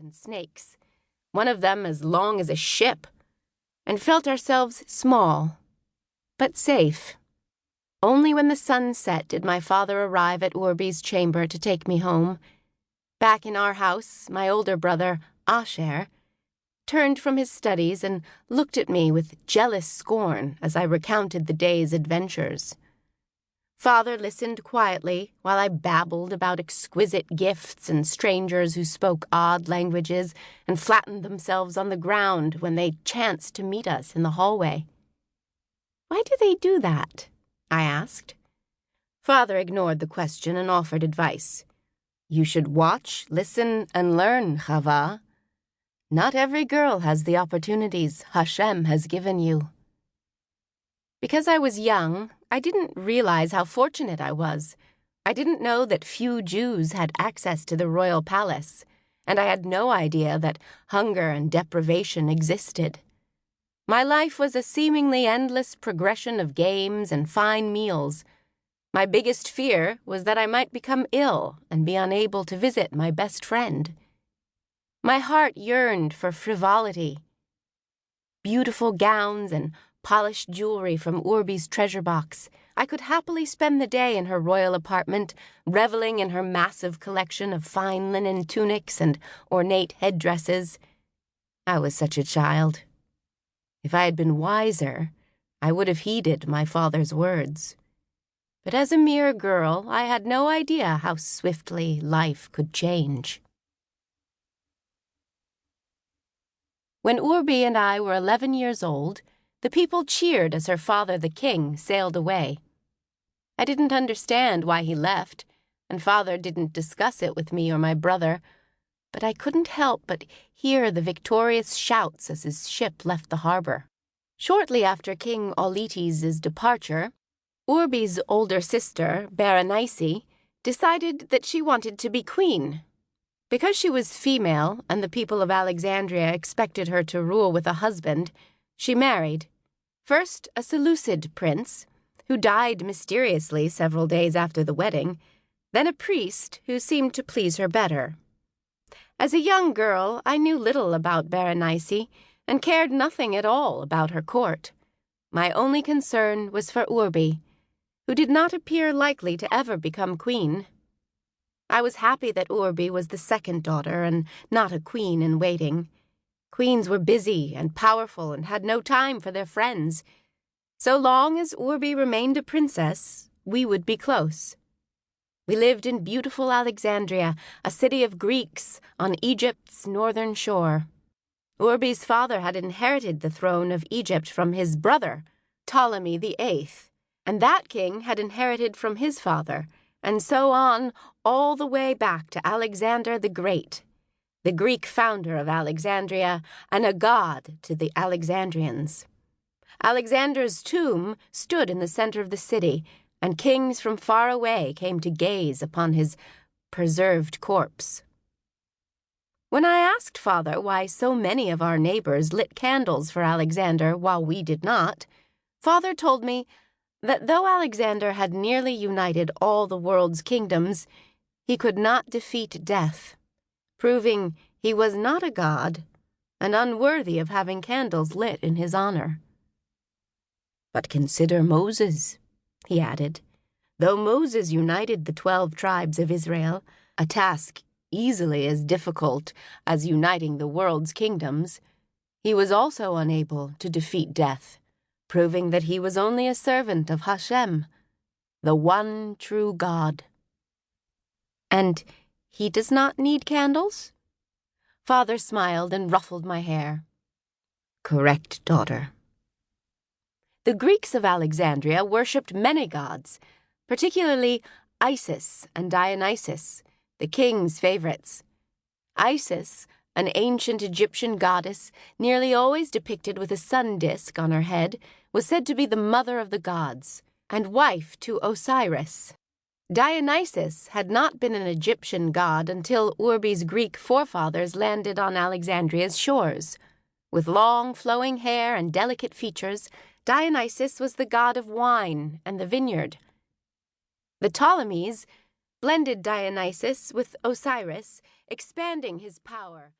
and snakes, one of them as long as a ship, and felt ourselves small, but safe. Only when the sun set did my father arrive at Urbi's chamber to take me home. Back in our house, my older brother, Asher, turned from his studies and looked at me with jealous scorn as I recounted the day's adventures. Father listened quietly while I babbled about exquisite gifts and strangers who spoke odd languages and flattened themselves on the ground when they chanced to meet us in the hallway. "Why do they do that?" I asked. Father ignored the question and offered advice. "You should watch, listen, and learn, Chava. Not every girl has the opportunities Hashem has given you." Because I was young, I didn't realize how fortunate I was. I didn't know that few Jews had access to the royal palace, and I had no idea that hunger and deprivation existed. My life was a seemingly endless progression of games and fine meals. My biggest fear was that I might become ill and be unable to visit my best friend. My heart yearned for frivolity. Beautiful gowns and polished jewelry from Urbi's treasure box. I could happily spend the day in her royal apartment, reveling in her massive collection of fine linen tunics and ornate headdresses. I was such a child. If I had been wiser, I would have heeded my father's words. But as a mere girl, I had no idea how swiftly life could change. When Urbi and I were 11 years old, the people cheered as her father, the king, sailed away. I didn't understand why he left, and father didn't discuss it with me or my brother, but I couldn't help but hear the victorious shouts as his ship left the harbor. Shortly after King Auletes' departure, Urbi's older sister, Berenice, decided that she wanted to be queen. Because she was female and the people of Alexandria expected her to rule with a husband, she married, first a Seleucid prince, who died mysteriously several days after the wedding, then a priest who seemed to please her better. As a young girl, I knew little about Berenice and cared nothing at all about her court. My only concern was for Urbi, who did not appear likely to ever become queen. I was happy that Urbi was the second daughter and not a queen in waiting. Queens were busy and powerful and had no time for their friends. So long as Urbi remained a princess, we would be close. We lived in beautiful Alexandria, a city of Greeks on Egypt's northern shore. Urbi's father had inherited the throne of Egypt from his brother, Ptolemy VIII, and that king had inherited from his father, and so on all the way back to Alexander the Great, the Greek founder of Alexandria and a god to the Alexandrians. Alexander's tomb stood in the center of the city, and kings from far away came to gaze upon his preserved corpse. When I asked father why so many of our neighbors lit candles for Alexander while we did not, father told me that though Alexander had nearly united all the world's kingdoms, he could not defeat death, proving he was not a god and unworthy of having candles lit in his honor. "But consider Moses," he added. "Though Moses united the 12 tribes of Israel, a task easily as difficult as uniting the world's kingdoms, he was also unable to defeat death, proving that he was only a servant of Hashem, the one true God." "And he does not need candles?" Father smiled and ruffled my hair. "Correct, daughter." The Greeks of Alexandria worshipped many gods, particularly Isis and Dionysus, the king's favorites. Isis, an ancient Egyptian goddess nearly always depicted with a sun disk on her head, was said to be the mother of the gods and wife to Osiris. Dionysus had not been an Egyptian god until Urbi's Greek forefathers landed on Alexandria's shores. With long, flowing hair and delicate features, Dionysus was the god of wine and the vineyard. The Ptolemies blended Dionysus with Osiris, expanding his power